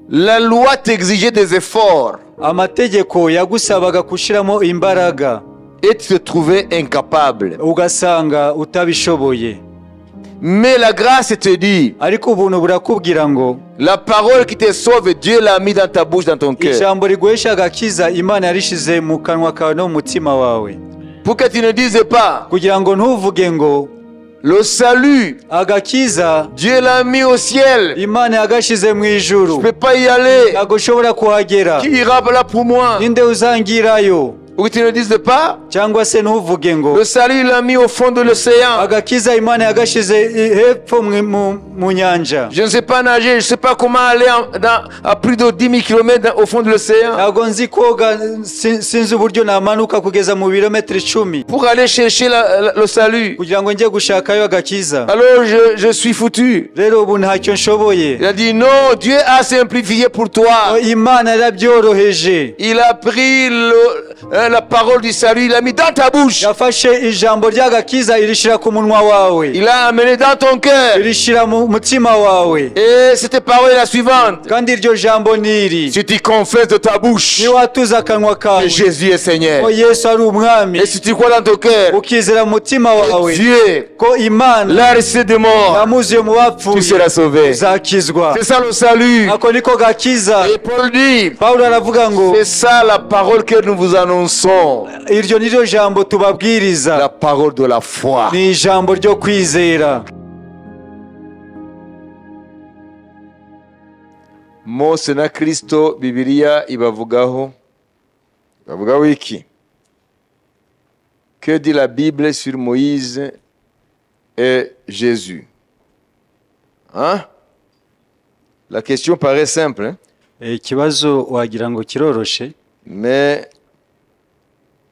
La loi t'exigeait des efforts. amategeko yagusabaga gushiramo imbaraga Et tu te trouvais incapable. ugasanga utabishoboye. Mais la grâce te dit, Ariko ubuntu burakubwira ngo la parole qui te sauve, Dieu l'a mis dans ta bouche, dans ton cœur. ijambo riguhesha agakiza Imana yarishize mu kanwa kawe no mu mutima wawe, Pour que tu ne dises pas, kugira ngo ntuvuge ngo le salut, agakiza Dieu l'a mis au ciel. Imana yagashize mu Je ne ijuru, peux pas y aller. ntabwo ushobora kuhagera. Qui ira là pour moi? Ninde uzangirayo? Ou que tu ne dises pas, Cyangwa se ntuvuge ngo le salut il l'a mis au fond de l'océan. agakiza Imana yagashize hepfo mu nyanja. Je ne sais pas nager, je ne sais pas comment aller à plus de 10 000 km au fond de l'océan. Ntabwo nzi koga, sinzi uburyo namanuka kugeza mu birometero 10 Pour aller chercher le salut. kugira ngo njye gushakayo agakiza. Alors je suis foutu. Rero ubu ntacyo nshoboye. Il a dit non, Dieu a simplifié pour toi. Imana yarabyoroheje, Il a pris la parole du salut, il l'a mis dans ta bouche. yafashe ijambo ry'agakiza irishira ku munwa wawe, Il l'a amené dans ton cœur. irishira mu mutima wawe. Et cette parole est la suivante. Kandi iryo jambo niri: Si tu confesses de ta bouche niwatuza akanwa que kawe Jésus est Seigneur, ko Yesu ari umwami, et si tu crois dans ton cœur ukizera mu mutima wawe que Dieu ko Imana l'a ressuscité des morts, yamuzuye mu tu bapfuye, seras sauvé. uzakizwa. C'est ça le salut. Ako niko gakiza. Et Paul dit, Pawulo aravuga ngo c'est ça la parole que nous vous annonçons. iryo niryo jambo tubabwiriza, La parole de la foi. ni ijambo ryo kwizera. Mose na Kristo Bibiliya ibavugaho iki? Que dit la Bible sur Moïse et Jésus? Hein? La question paraît simple, hein? Ikibazo wagira ngo kiroroshe, Mais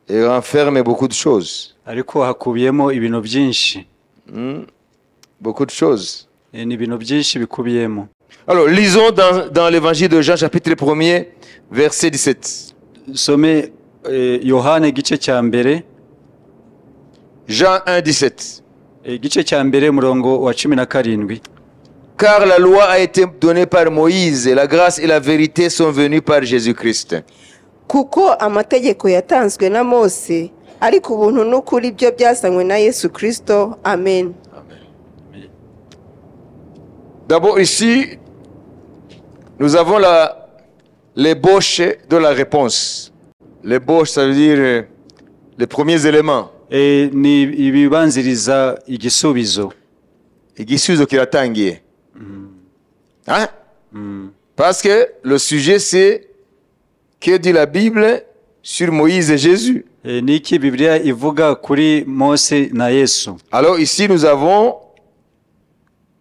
elle renferme beaucoup de choses. ariko hakubiyemo ibintu byinshi. Beaucoup de choses. Ni ibintu byinshi bikubiyemo. Alors, lisons dans l'évangile de Jean, chapitre 1er, verset 17. Some Yohane igice cya mbere, Jean 1, 17. igice cya mbere murongo wa 17. Car la loi a été donnée par Moïse, et la grâce et la vérité sont venues par Jésus-Christ. kuko amategeko yatanzwe na Mose, ariko ubuntu n'ukuri byo byazanywe na Yesu Kristo. Amen. D'abord ici, nous avons l'ébauche de la réponse. L'ébauche, ça veut dire les premiers éléments. Ni ibibanziriza igisubizo. Igisubizo kiratangiye. Hein? Parce que le sujet c'est que dit la Bible sur Moïse et Jésus. Niki Biblia ivuga kuri Mose na Yesu. Alors ici nous avons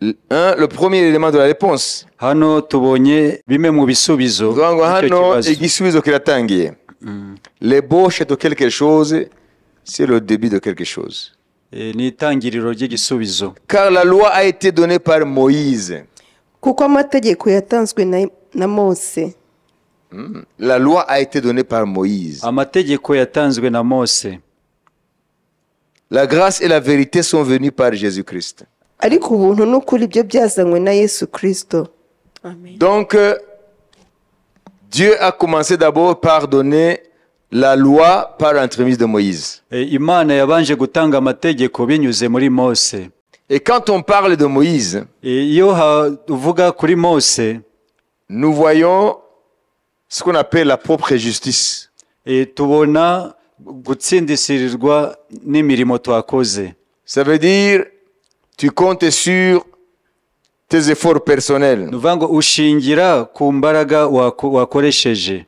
le premier élément de la réponse. Hano tubonye bimwe mu bisubizo. Hano igisubizo kiratangiye. L'ébauche de quelque chose, c'est le début de quelque chose. Ni itangiriro ry'igisubizo. Car la loi a été donnée par Moïse. Kuko amategeko yatanzwe na Mose. La loi a été donnée par Moïse. Amategeko yatanzwe na Mose. La grâce et la vérité sont venues par Jésus-Christ. Ariko ubuntu n'ukuri byo byazanywe na Yesu Kristo. Amen. Donc Dieu a commencé d'abord par donner la loi par l'entremise de Moïse. Imana yabanje gutanga amategeko binyuze muri Mose. Et quand on parle de Moïse, iyo uvuga kuri Mose, nous voyons ce qu'on appelle la propre justice. Tubona gutsindisirirwa n'imirimo twakoze. Ça veut dire tu comptes sur tes efforts personnels. Nuvango ushingira ku mbaraga wakoresheje.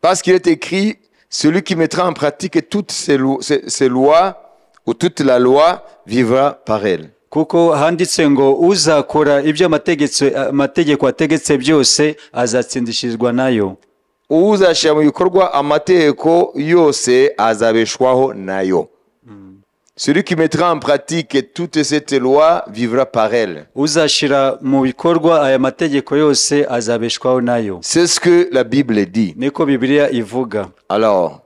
Parce qu'il est écrit, celui qui mettra en pratique toutes ces lois ou toute la loi vivra par elle. Kuko handitse ngo uzakora ibyo amategeko ategetse byose azatsindishirizwa nayo. Uzashyira mu bikorwa amategeko yose azabeshwaho nayo. Celui qui mettra en pratique toutes ces lois vivra par elle. Uzashira mu bikorwa aya mategeko yose azabeshwaho nayo. C'est ce que la Bible dit. Niko Biblia ivuga. Alors,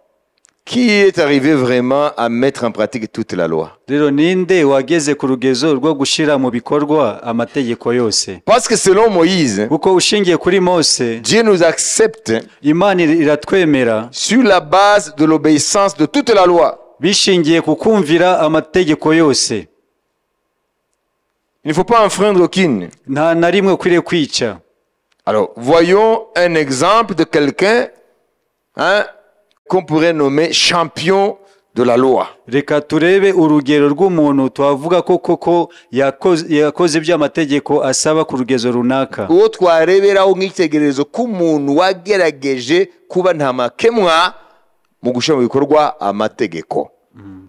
Qui est arrivé vraiment à mettre en pratique toute la loi? rero ninde wageze ku rugezo rwo gushyira mu bikorwa amategeko yose? Parce que selon Moïse, kuko ushingiye kuri Mose, Dieu nous accepte Imana iratwemera sur la base de l'obéissance de toute la loi. bishingiye ku kumvira amategeko yose. Il ne faut pas enfreindre aucune. nta na rimwe ukwiriye kwica. Alors, voyons un exemple de quelqu'un qu'on pourrait nommer champion de la loi. Reka turebe urugero rw'umuntu twavuga ko koko yakoze iby'amategeko asaba ku rugezo runaka. Uwo twareberaho nk'itegererezo k'umuntu wagerageje kuba nta makemwa mu gushyira mu bikorwa amategeko.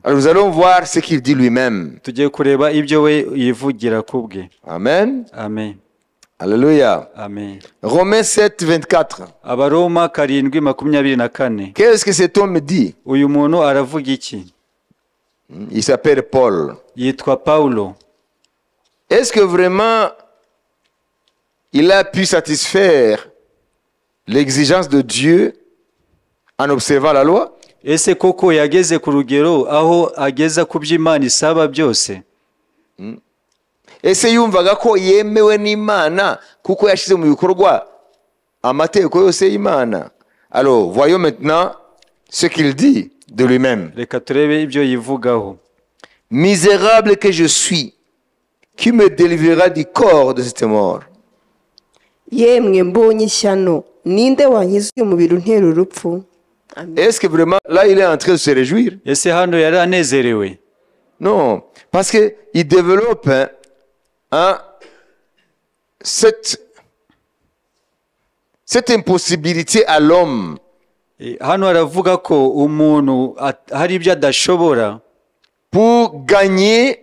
Alors nous allons voir ce qu'il dit lui-même. tugiye kureba ibyo we yivugira ku bwe. Amen. Amen. Alléluia. Amen. Romains 7, 24. Abaroma 7:24. Qu'est-ce que cet homme dit? uyu muntu aravuga iki? Il s'appelle Paul. Yitwa Paulo. Est-ce que vraiment il a pu satisfaire l'exigence de Dieu en observant la loi? Ese koko yageze ku rugero aho ageza ku by'Imana isaba byose? Ese yumvaga ko yemewe n'Imana kuko yashyize mu bikorwa amategeko yose y'Imana? Alors, voyons maintenant ce qu'il dit de lui-même. Reka turebe ibyo yivugaho. Misérable que je suis, qui me délivrera du corps de cette mort? yemwe mbonye ishyano, ninde wankiza uyu mubiri untera urupfu? Amen. Est-ce que vraiment là il est en train de se réjouir? Ese hano yari anezerewe? Non, parce que il développe cette impossibilité à l'homme Hano aravuga ko umuntu hari ibyo adashobora pour gagner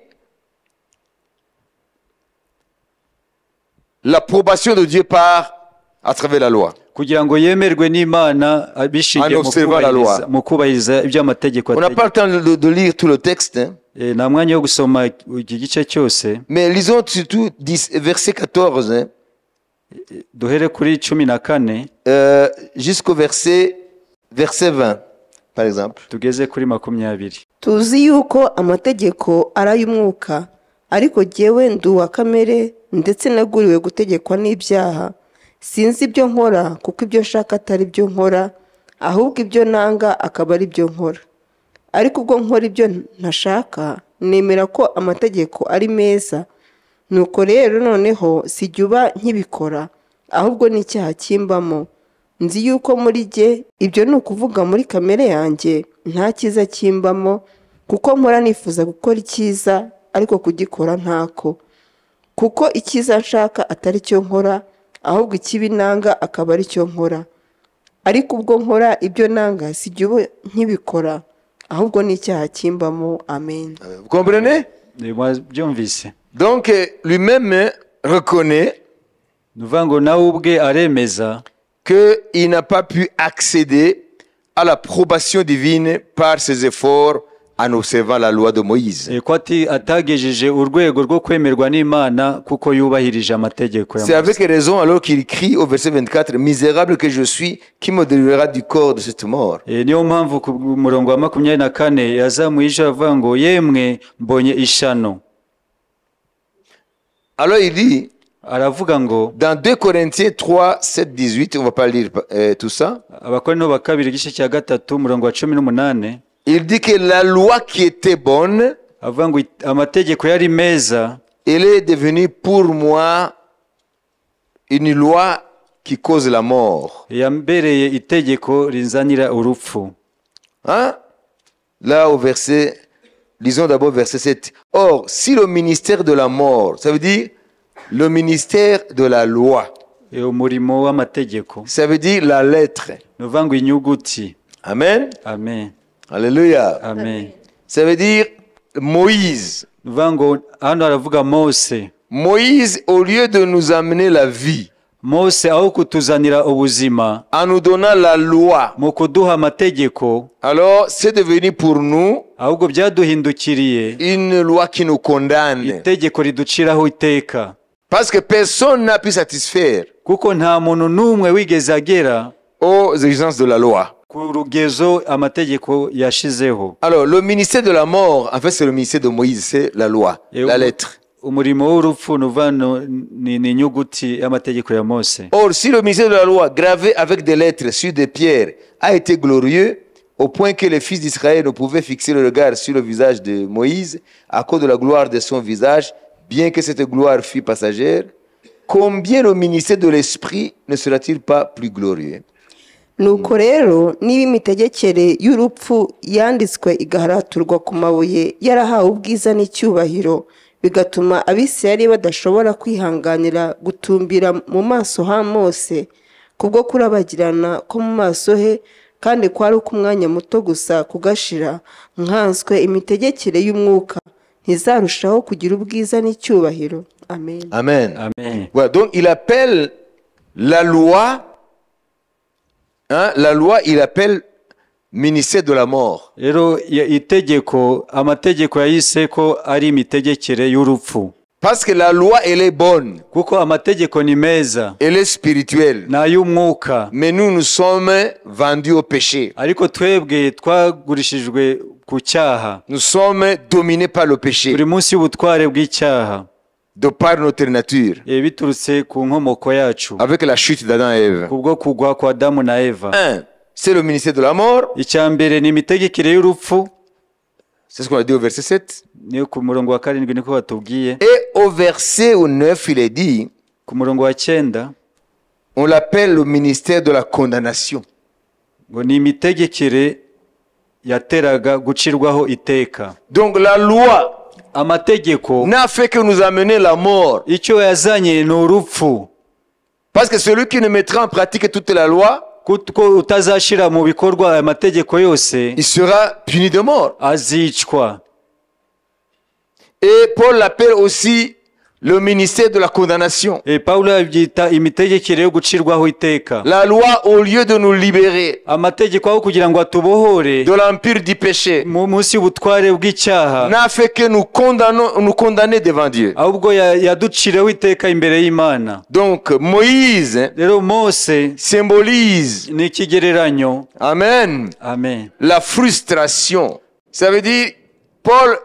l'approbation de Dieu à travers la loi. kugira ngo yemerwe n'Imana bishingiye mu kubahiriza iby'amategeko. On n'a pas le temps de lire tout le texte. Nta mwanya wo gusoma iki gice cyose. Mais lisons surtout verset 14. Duhere kuri 14 jusqu'au verset 20, par exemple. Tugeze kuri 20. tuzi yuko amategeko ari ay'umwuka, ariko jyewe ndi uwa kamere, ndetse naguriwe gutegekwa n'ibyaha. Sinzi ibyo nkora, kuko ibyo nshaka atari byo nkora, ahubwo ibyo nanga akaba ari byo nkora. Ariko ubwo nkora ibyo ntashaka, nemera ko amategeko ari meza. Nuko rero noneho sijya uba nkibikora, ahubwo ni icyaha kimbamo. Nzi yuko muri jye, ibyo ni ukuvuga muri kamere yanjye, nta cyiza kimbamo, kuko nkora nifuza gukora icyiza, ariko kugikora ntako. Kuko icyiza nshaka atari cyo nkora, ahubwo ikibi nanga akaba ari cyo nkora. Ariko ubwo nkora ibyo nanga sijya uba nkibikora, ahubwo ni icyaha kimbamo. Amen. Vous comprenez? Byumvise. Donc lui-même reconnaît Nuvango nawe ubwe aremeza qu'il n'a pas pu accéder à l'approbation divine par ses efforts en observant la loi de Moïse. ko atagejeje urwego rwo kwemerwa n'Imana kuko yubahirije amategeko ya C'est avec raison alors qu'il crie au verset 24, misérable que je suis, qui me délivrera du corps de cette mort. niyo mpamvu ku murongo wa 24 yazamuye ijwi avuga ngo yemwe mbonye ishano. Alors il dit aravuga ngo dans 2 Corinthiens 3, 7, 18, on ne va pas lire tout ça. Abakorinto ba kabiri igice cya 3 murongo wa 18, il dit que la loi qui était bonne, avuga ngo amategeko yari meza, elle est devenue pour moi une loi qui cause la mort. yambereye itegeko rinzanira urupfu. Là au verset, lisons d'abord verset 7. Or, si le ministère de la mort, ça veut dire le ministère de la loi, umurimo w'amategeko, ça veut dire la lettre. nuvuga ngo inyuguti. Amen. Amen. Alléluia. Amen. Ça veut dire Moïse. Nuvuga ngo hano aravuga Mose. Moïse, au lieu de nous amener la vie, Mose aho kutuzanira ubuzima, en nous donnant la loi, mu kuduha amategeko, alors c'est devenu pour nous ahubwo byaduhindukiriye une loi qui nous condamne. itegeko riduciraho iteka. Parce que personne n'a pu satisfaire Kuko nta muntu n'umwe wigeze agera aux exigences de la loi. ku rugezo amategeko yashizeho. Alors, le ministère de la mort, en fait, c'est le ministère de Moïse, c'est la loi, la lettre. Umurimo w'urupfu nuvano ni inyuguti y'amategeko ya Mose. Or, si le ministère de la loi, gravé avec des lettres sur des pierres, a été glorieux, au point que les fils d'Israël ne pouvaient fixer le regard sur le visage de Moïse à cause de la gloire de son visage, bien que cette gloire fût passagère, combien le ministère de l'Esprit ne sera-t-il pas plus glorieux? nuko rero niba imitegekere y'urupfu yanditswe igaharaturwa ku mabuye yarahawe ubwiza n'icyubahiro bigatuma abisirayeli badashobora kwihanganira gutumbira mu maso ha Mose kubwo kurabagirana ko mu maso he kandi kwari ukumwanya muto gusa kugashira nkanswe imitegekere y'umwuka ntizarushaho kugira ubwiza n'icyubahiro. Amen. Amen. Amen. Voilà, donc il appelle la loi, la loi, il appelle ministère de la mort. Rero itegeko amategeko yayise ko ari imitegekere y'urupfu. Parce que la loi, elle est bonne. Kuko amategeko ni meza. Elle est spirituelle. Na y'umwuka. Mais nous sommes vendus au péché. Ariko twebwe twagurishijwe ku cyaha. Nous sommes dominés par le péché. Turi munsi y'ubutware bw'icyaha. De par notre nature. Biturutse ku nkomoko yacu. Avec la chute d'Adam et Ève. Kubwo kugwa kwa Adamu na Eva. C'est le ministère de la mort. Icyambere ni imitegekere y'urupfu. C'est ce qu'on a dit au verset 7. Niyo ku murongo wa 7 niko batubwiye. Et au verset 9, il est dit, ku murongo wa 9, on l'appelle le ministère de la condamnation. Ngo ni imitegekere yateraga gucirwaho iteka. Donc la loi amategeko n'a fait que nous amener la mort. Icyo yazanye ni urupfu. Parce que celui qui ne mettra en pratique toute la loi, kuko utazashira mu bikorwa amategeko yose, il sera puni de mort. Azicwa. Et Paul l'appelle aussi le ministère de la condamnation. Et Paulo abyita imitegekere yo gucirwaho iteka. La loi, au lieu de nous libérer amategeko aho kugira ngo atubohore de l'empire du péché, munsi y'ubutware bw'icyaha, n'a fait que nous condamner devant Dieu. Ahubwo yaducireho iteka imbere y'Imana. Donc Moïse, rero Mose symbolise, ni ikigereranyo, amen, amen, la frustration. Ça veut dire Paul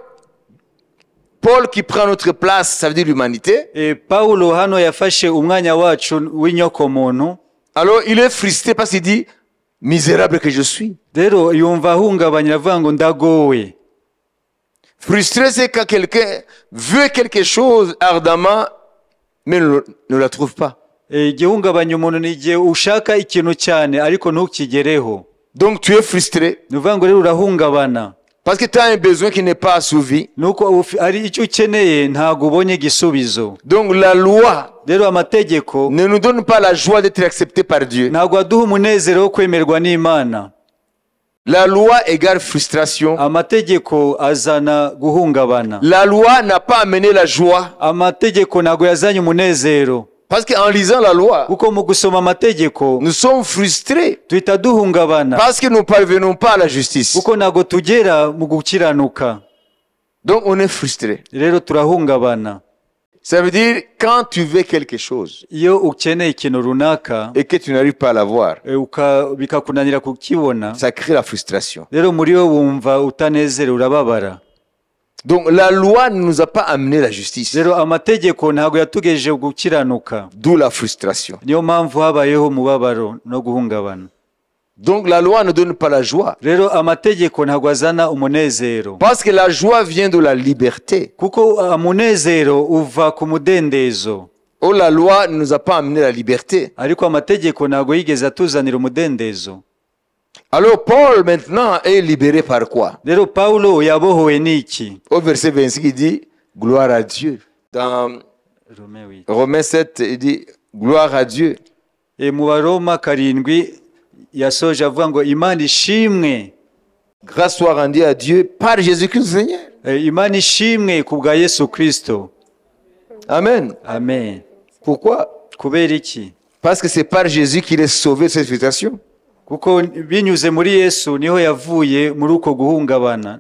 qui prend notre place, ça veut dire l'humanité. Et Paulo hano yafashe umwanya wacu w'inyoko muntu. Alors il est frustré parce qu'il dit misérable que je suis. Rero yumva ahungabanya avuga ngo ndagowe. Frustré, c'est quand quelqu'un veut quelque chose ardemment mais ne la trouve pas. Igihungabanya umuntu ni igihe ushaka ikintu cyane ariko ntukigereho. Donc tu es frustré. Nuvuga ngo rero urahungabana. Parce que tu as un besoin qui n'est pas assouvi. Nuko ari icyo ukeneye ntago ubonye gisubizo. Donc la loi rero amategeko ne nous donne pas la joie d'être accepté par Dieu. Ntago aduha umunezero wo kwemerwa n'Imana. La loi égale frustration. Amategeko azana guhungabana. La loi n'a pas amené la joie. Amategeko ntago yazanye umunezero. Parce qu'en lisant la loi, nous sommes frustrés. Parce que nous ne parvenons pas à la justice. Donc on est frustré. Ça veut dire quand tu veux quelque chose et que tu n'arrives pas à l'avoir, ça crée la frustration. Donc la loi ne nous a pas amené la justice. D'où la frustration. Donc la loi ne donne pas la joie. Parce que la joie vient de la liberté. Oh, la loi ne nous a pas amené la liberté. Alors Paul maintenant est libéré par quoi? Au verset 26 il dit gloire à Dieu. Dans Romains 7 il dit gloire à Dieu. Grâce soit rendue à Dieu par Jésus-Christ Seigneur. Amen. Amen. Pourquoi? Parce que c'est par Jésus qu'il est sauvé de cette frustration.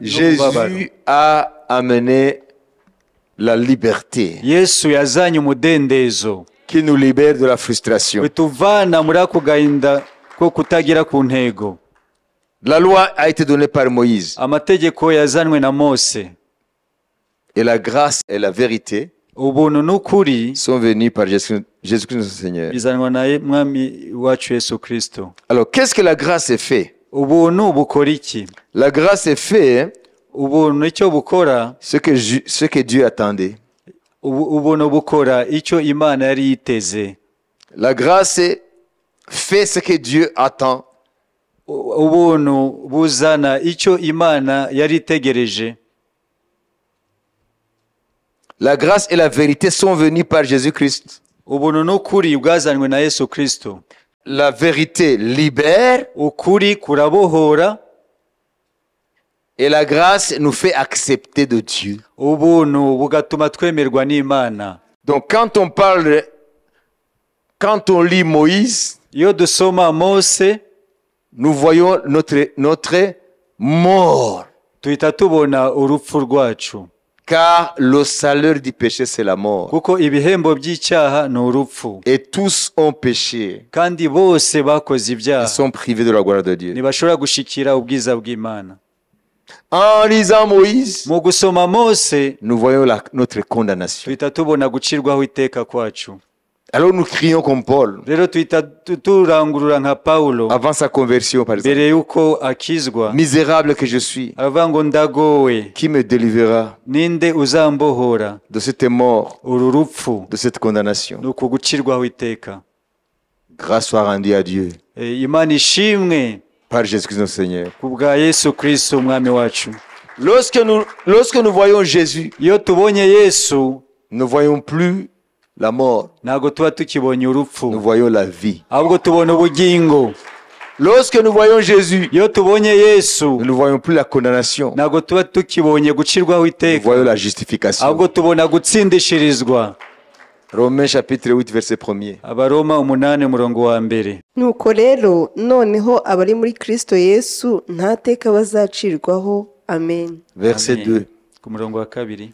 Jésus a amené la liberté qui nous libère de la frustration. La loi a été donnée par Moïse. amategeko yazanwe na Mose, Et la grâce et la vérité ubuntu n'ukuri sont venus par Jésus-Christ notre Seigneur. bizanwa na mwami wacu Yesu Kristo. Alors, qu'est-ce que la grâce est fait? Ubuntu bukora iki? La grâce est fait Ubuntu icyo bukora, ce que Dieu attendait. ubuntu bukora icyo Imana yari yiteze. La grâce fait ce que Dieu attend. Ubuntu buzana icyo Imana yari itegereje. La grâce et la vérité sont venus par Jésus-Christ. Ubuntu n'ukuri bwazanwe na Yesu Kristo. La vérité libère Ukuri kurabohora, et la grâce nous fait accepter de Dieu. ubuntu bugatuma twemerwa n'Imana. Donc quand on lit Moïse, Iyo dusoma Mose, nous voyons notre mort. tuhita tubona urupfu rwacu. Car le salaire du péché, c'est la mort. Kuko ibihembo by'icyaha ni urupfu. Et tous ont péché. Kandi bose bakoze Ils ibyaha sont privés de la gloire de Dieu. ntibashobora gushikira ubwiza bw'Imana. En lisant Moïse, Mu gusoma Mose, nous voyons notre condamnation. tuhita tubona gucirwaho iteka kwacu. Alors nous crions comme Paul, Rero tuhita turangurura nka Pawulo avant sa conversion par exemple. mbere yuko akizwa, Misérable que je suis, aravuga ngo ndagowe, qui me délivrera ninde uzambohora de cette mort, uru rupfu, de cette condamnation? ni uku gucirwaho iteka. Grâce soit rendue à Dieu Imana ishimwe par Jésus-Christ notre Seigneur. ku bwa Yesu Kristo umwami wacu. Lorsque nous voyons Jésus, Iyo tubonye Yesu, nous ne voyons plus la mort, ntabwo tuba tukibonye nous urupfu, voyons la vie. ahubwo tubona ubugingo. Lorsque nous voyons Jésus, Iyo tubonye Yesu, nous ne voyons plus la condamnation, ntabwo tuba tukibonye gucirwaho nous iteka, voyons la justification. ahubwo tubona gutsindishirizwa. Romains chapitre 8 verset 1er. Abaroma 8:1. nuko rero noneho abari muri Kristo Yesu nta teka bazacirwaho. Amen. Verset Amen. 2. Ku murongo wa 2.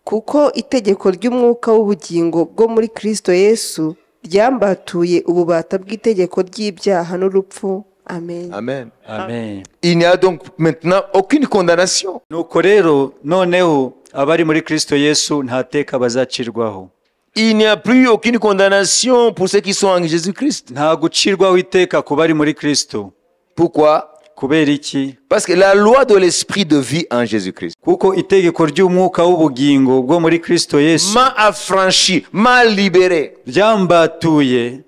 kuko itegeko ry'umwuka w'ubugingo bwo muri Kristo Yesu ryambatuye ububata bw'itegeko ry'ibyaha n'urupfu. Amen. Amen. Amen. Il n'y a donc maintenant aucune condamnation. Nuko rero noneho abari muri Kristo Yesu nta teka bazacirwaho. Il n'y a plus aucune condamnation pour ceux qui sont en Jésus-Christ. Nta gucirwaho iteka ku bari muri Kristo. Pourquoi? Kubera iki? Parce que la loi de l'esprit de vie en Jésus-Christ Kuko itegeko ry'umwuka w'ubugingo bwo muri Kristo Yesu m'a affranchi, m'a libéré ryambatuye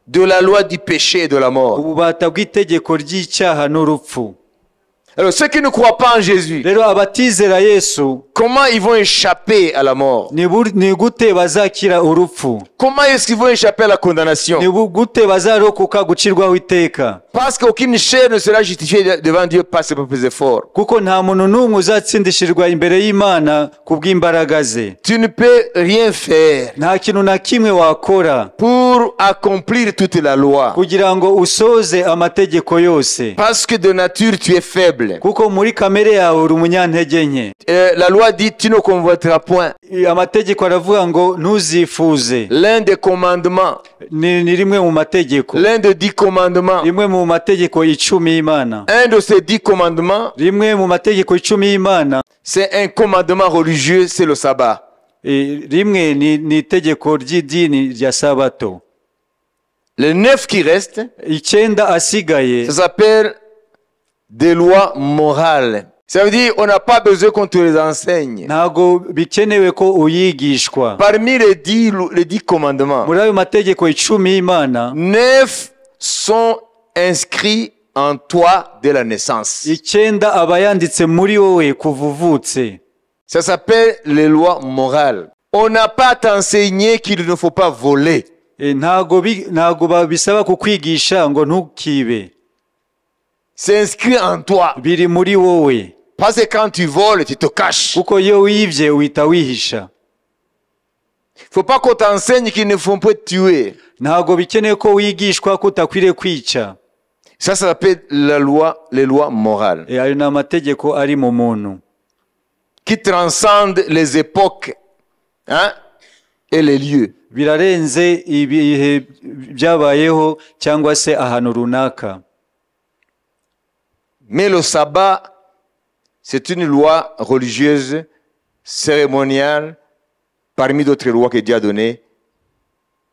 de la loi du péché et de la mort. ububata bw'itegeko ry'icyaha n'urupfu. Alors ceux qui ne croient pas en Jésus, Rero abatizera Yesu comment ils vont échapper à la mort? ni gute bazakira urupfu? Comment est-ce qu'ils vont échapper à la condamnation? Ni gute bazarokoka gucirwaho iteka? Parce qu'aucune chair ne sera justifiée devant Dieu par ses propres efforts. Kuko nta muntu n'umwe uzatsindishirwa imbere y'Imana ku bw'imbaraga ze. Tu ne peux rien faire Nta kintu na kimwe wakora pour accomplir toute la loi. kugira ngo usoze amategeko yose, Parce que de nature tu es faible. kuko muri kamere yawe uri umunyantege nke. La loi dit tu ne convoiteras point. Amategeko aravuga ngo ntuzifuze. L'un des commandements, Ni rimwe mu mategeko, l'un des 10 commandements, rimwe mu mategeko 10 y'Imana. un de ces 10 commandements, Rimwe mu mategeko 10 y'Imana, c'est un commandement religieux, c'est le sabbat. rimwe ni itegeko ry'idini rya Sabato. Les 9 qui restent, 9 asigaye ça s'appelle des lois morales. Ça veut dire on n'a pas besoin qu'on te les enseigne. ntago bikenewe ko uyigishwa. Parmi les 10 commandements, Muri ayo mategeko 10 y'Imana, 9 sont inscrits en toi dès la naissance. 9 aba yanditse muri wowe kuva uvutse. Ça s'appelle les lois morales. On n'a pas à t'enseigner qu'il ne faut pas voler. Ntago bisaba kukwigisha ngo ntukibe. C'est inscrit en toi. Biri muri wowe. Parce que quand tu voles, tu te caches. Kuko iyo wivye uhita wihisha. Faut pas qu'on t'enseigne qu'il ne faut pas tuer. Ntago bikeneye ko wigishwa ko utakwiriye kwica. Ça s'appelle les lois morales. Ayo ni amategeko ari mu muntu, Qui transcendent les époques, hein, et les lieux. birarenze ibihe byabayeho cyangwa se ahantu runaka. Mais le sabbat, c'est une loi religieuse, cérémoniale, parmi d'autres lois que Dieu a données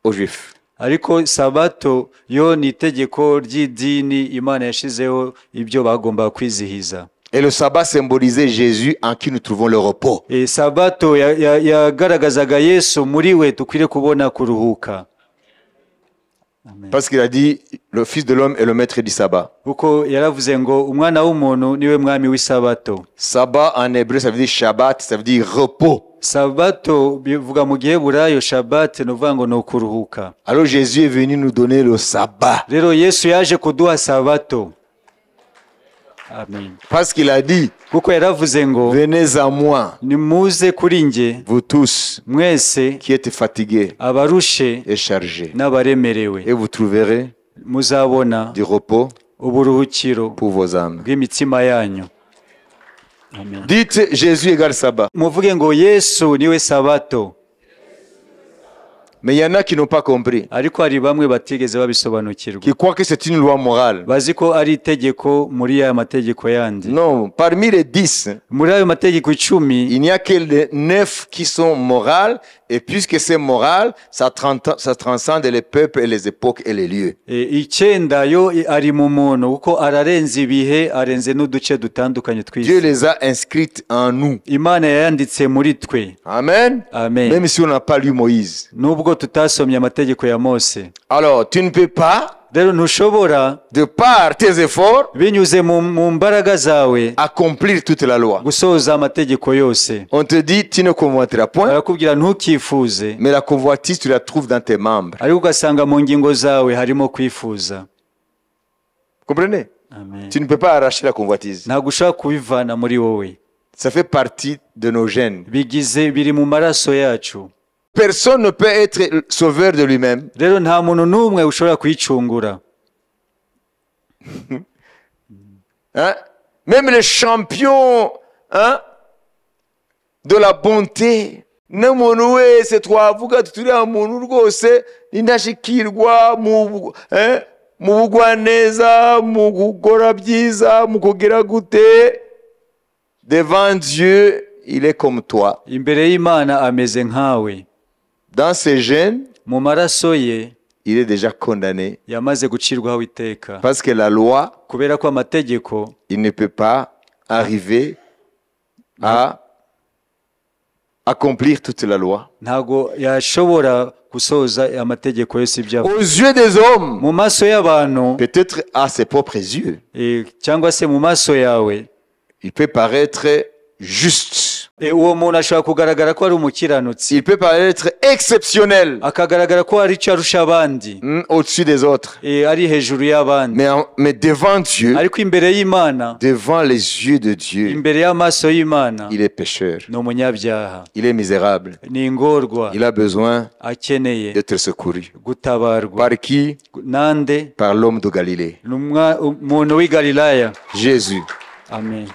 aux Juifs. ariko sabato yo ni itegeko ry'idini Imana yashizeho ibyo bagomba kwizihiza. Et le sabbat symbolisait Jésus en qui nous trouvons le repos. Sabato yagaragazaga Yesu muri we dukwiriye kubona kuruhuka. Parce qu'il a dit, le Fils de l'homme est le maître du sabbat. Kuko yaravuze ngo umwana w'umuntu niwe mwami w'isabato. Sabbat en hébreu, ça veut dire Shabbat, ça veut dire repos. Sabato bivuga mu giheburayo Shabbat no vuga ngo no kuruhuka. Alors Jésus est venu nous donner le sabbat. Rero Yesu yaje kuduha sabato. Amen. Parce qu'il a dit, Kuko yaravuze ngo venez à moi, nimuze kuri nge vous tous mwese qui êtes fatigués abarushe et chargés, n'abaremerewe, et vous trouverez muzabona du repos uburuhukiro pour vos âmes. bw'imitima yanyu. Amen. Dites Jésus égale sabbat. Muvuge ngo Yesu niwe sabato. Mais il y en a qui n'ont pas compris, Ariko hari bamwe batigeze babisobanukirwa, qui croient que c'est une loi morale. bazi ko ari itegeko muri aya mategeko yandi. Non, parmi les 10, Muri ayo mategeko 10 il n'y a que les 9 qui sont morales, et puisque c'est moral, ça transcende les peuples et les époques et les lieux. icyenda yo ari mu muntu kuko ararenze ibihe, arenze n'uduce dutandukanye Dieu tw'isi. les a inscrites en nous. Imana yayanditse muri twe. Amen. Amen. Même si on n'a pas lu Moïse. Nubwo tutasomye amategeko ya Mose. Alors, tu ne peux pas, Rero ntushobora de par tes efforts, binyuze mu mbaraga zawe accomplir toute la loi. gusohoza amategeko yose. On te dit, tu ne convoiteras point, Barakubwira ntukifuze, mais la convoitise, tu la trouves dans tes membres. ariko ugasanga mu ngingo zawe harimo kwifuza. Comprenez? Amen. Tu ne peux pas arracher la convoitise. Ntabwo ushaka kubivana muri wowe, Ça fait partie de nos gènes. biri mu maraso yacu. Personne ne peut être sauveur de lui-même. Rero nta muntu n'umwe ushobora kuyicungura. Hein? Même les champions, hein, de la bonté. N'umuntu wese twavuga tuturiya muntu rwose indashikirwa mu bugwaneza, mu gukora byiza, mu kugira gute. Devant Dieu, il est comme toi. Imbere y'Imana ameze nkawe. Dans ses gènes, Mu maraso ye il est déjà condamné. yamaze gucirwaho iteka. Parce que la loi, Kubera ko amategeko il ne peut pas arriver à accomplir toute la loi. ntago yashobora gusohoza amategeko yose ibyo. Aux yeux des hommes, Mu maso y'abantu peut-être à ses propres yeux, cyangwa se mu maso yawe, il peut paraître juste. uwo muntu ashobora kugaragara ko ari umukiranutsi, Il peut paraître exceptionnel, akagaragara ko ari icyo arusha abandi, au-dessus des autres. ari hejuru y'abandi. Mais devant Dieu, Ariko imbere y'Imana, devant les yeux de Dieu, imbere y'amaso y'Imana, il est pécheur, ni umunyabyaha, il est misérable, ni ingorwa, il a besoin akeneye d'être secouru. gutabarwa. Par qui? Nande? Par l'homme de Galilée, Umuntu w'i Galilaya. Jésus. Amen.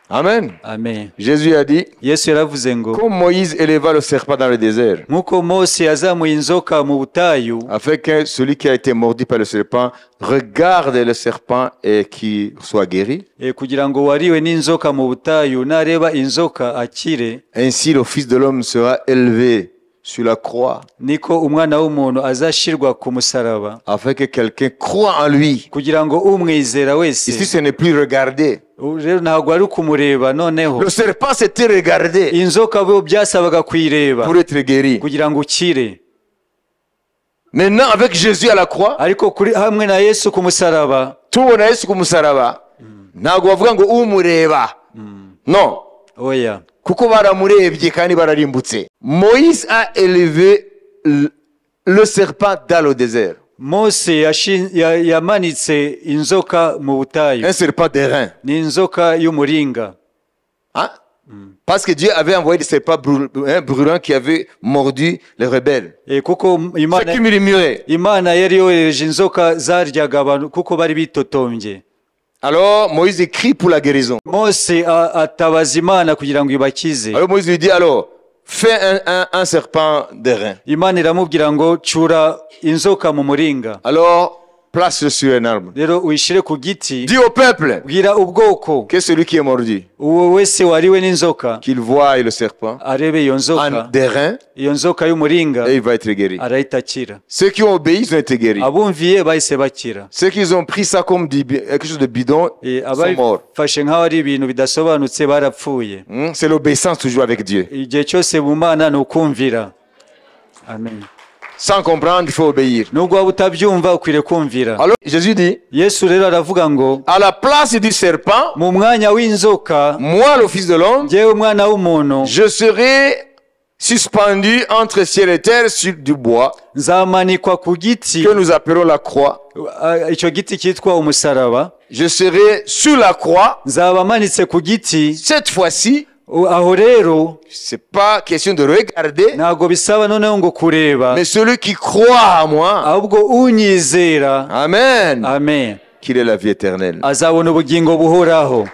Amen. Amen. Jésus a dit, Yesu yaravuze ngo comme Moïse éleva le serpent dans le désert, nk'uko Mose yazamuye inzoka mu butayu, afin que celui qui a été mordu par le serpent regarde le serpent et qu'il soit guéri. kugira ngo wariwe n'inzoka mu butayu nareba inzoka akire, Ainsi le Fils de l'homme sera élevé sur la croix, niko umwana w'umuntu azashirwa ku musaraba, afin que quelqu'un croie en lui. kugira ngo umwizera Ici, wese. ce n'est plus regarder. Rero ntabwo ari kumureba, noneho Le serpent s'était regardé inzoka bo byasabaga kuyireba pour être guéri. kugira ngo ukire. Maintenant, avec Jésus à la croix, Ariko hamwe na Yesu ku musaraba, tubona Yesu ku musaraba, ntabwo bavuga ngo umureba. Non. oya, Kuko baramurebye kandi bararimbutse. Moïse a élevé le serpent dans le désert. Mose yamanitse inzoka mu butayu, Un serpent d'airain. ni inzoka y'umuringa. Hein? Parce que Dieu avait envoyé des serpents brûlants qui avaient mordu les rebelles. Kuko Ceux qui murmuraient. Imana yari yohereje inzoka zaryaga abantu kuko bari bitotombye. Alors Moïse écrit pour la guérison. Mose atabaza Imana kugira ngo ibakize. Alors Moïse lui dit, alors, fais un serpent d'airain. Imana iramubwira ngo cura inzoka mu muringa. Alors, place-le sur un arbre. rero uyishyire ku giti Dis au peuple bwira ubwoko que celui qui est mordu, uwo wese wariwe n'inzoka qu'il voie le serpent arebe iyo en nzoka des reins iyo nzoka y'umuringa et il va être guéri. arahita akira Ceux qui ont obéi, ils ont été guéris. abumviye bahise bakira Ceux qui ont pris ça comme quelque chose de bidon, sont morts. abafashe nk'aho ari ibintu bidasobanutse barapfuye. C'est l'obéissance toujours avec Dieu. Igihe cyose mu Mana ni ukumvira. Amen. Sans comprendre, il faut obéir. Nubwo waba utabyumva ukwiriye kumvira. Alors, Jésus dit, Yesu rero aravuga ngo à la place du serpent, mu mwanya w'inzoka moi, le Fils de l'homme, njyewe umwana w'umuntu je serai suspendu entre ciel et terre sur du bois nzamanikwa ku giti que nous appelons la croix. icyo giti cyitwa umusaraba. Je serai sur la croix. Nzaba manitse ku giti. Cette fois-ci, aho rero c'est pas question de regarder, ntabwo bisaba noneho ngo kureba, mais celui qui croit en moi, ahubwo unyizera, amen, amen, qu'il ait la vie éternelle. azabona ubugingo buhoraho.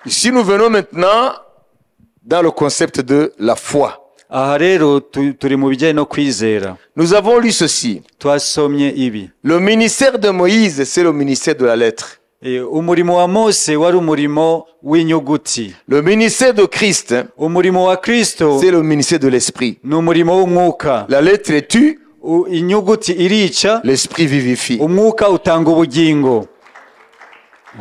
Ici, nous venons maintenant dans le concept de la foi. Aha rero turi mu bijyanye no kwizera. Nous avons lu ceci. Twasomye ibi. Le ministère de Moïse, c'est le ministère de la lettre. Umurimo wa Mose wari umurimo w'inyuguti. Le ministère de Christ, umurimo wa Kristo, c'est le ministère de l'esprit. Ni umurimo w'umwuka. La lettre tue, inyuguti irica, l'esprit vivifie. Umwuka utanga ubugingo.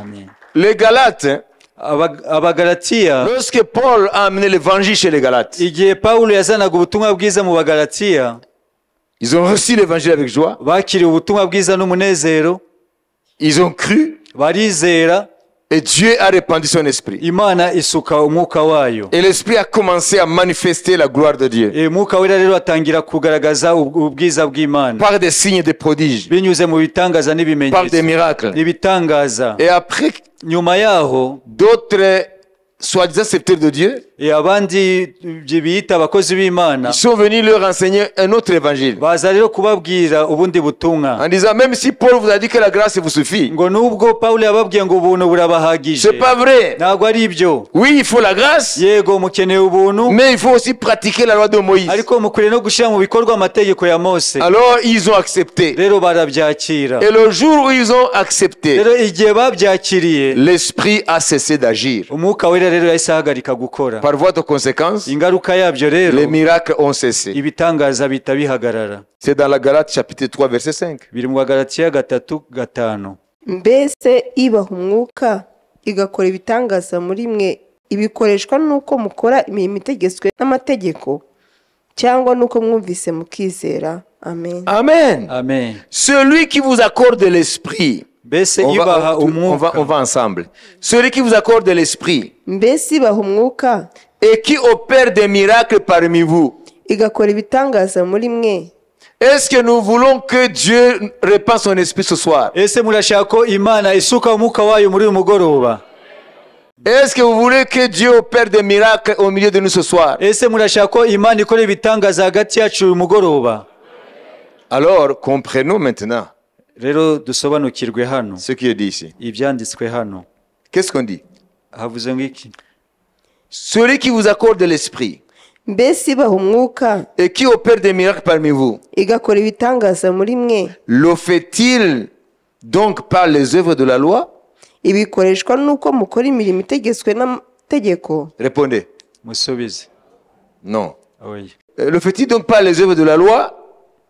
Amen. Les Galates, Abagalatiya, lorsque Paul a amené l'évangile chez les Galates, igihe Pawulo yazanaga ubutumwa bwiza mu Bagalatiya, ils ont reçu l'évangile avec joie. Bakiriye ubutumwa bwiza n'umunezero. Ils ont cru. Barizera. Et Dieu a répandu son esprit. Imana isuka umwuka wayo. Et l'esprit a commencé à manifester la gloire de Dieu. Umwuka wera rero atangira kugaragaza ubwiza bw'Imana. Par des signes et des prodiges. Binyuze mu bitangaza n'ibimenyetso. Par des miracles. Ibitangaza. Et après, nyuma yaho, d'autres soi-disant serviteurs de Dieu, abandi biyita abakozi b'Imana, ils sont venus leur enseigner un autre évangile. Baza rero kubabwira ubundi butumwa. En disant, même si Paul vous a dit que la grâce vous suffit. Ngo nubwo Pawulo yababwiye ngo ubuntu burabahagije. C'est pas vrai. Ntabwo ari ibyo. Oui, il faut la grâce. Yego mukeneye ubuntu. Mais il faut aussi pratiquer la loi de Moïse. Ariko mukwiriye no gushyira mu bikorwa amategeko ya Mose. Alors ils ont accepté. Rero barabyakira. Et le jour où ils ont accepté, rero igihe babyakiriye, l'esprit a cessé d'agir. Umwuka wera rero yahise ahagarika gukora. Par voie de conséquence, ingaruka yabyo rero, les miracles ont cessé. Ibitangaza bihita bihagarara. C'est dans la Galate chapitre 3 verset 5. Biri mu Bagalatiya 3:5. Mbese ibaha umwuka igakora ibitangaza muri mwe, ibikoreshwa nuko mukora imirimo itegetswe n'amategeko, cyangwa nuko mwumvise mukizera. Amen. Amen. Amen. Celui qui vous accorde l'esprit. On va ensemble. Celui qui vous accorde l'esprit et qui opère des miracles parmi vous. Est-ce que nous voulons que Dieu répande son esprit ce soir? Est-ce que vous voulez que Dieu opère des miracles au milieu de nous ce soir? Alors, comprenons maintenant rero dusobanukirwe hano ce qui est dit ici. Ibyanditswe hano. Qu'est-ce qu'on dit? Havuze ngiki? Celui qui vous accorde l'esprit et qui opère des miracles parmi vous, le fait-il donc par les œuvres de la loi? Répondez. Musubize. Non. Oui. Le fait-il donc par les œuvres de la loi?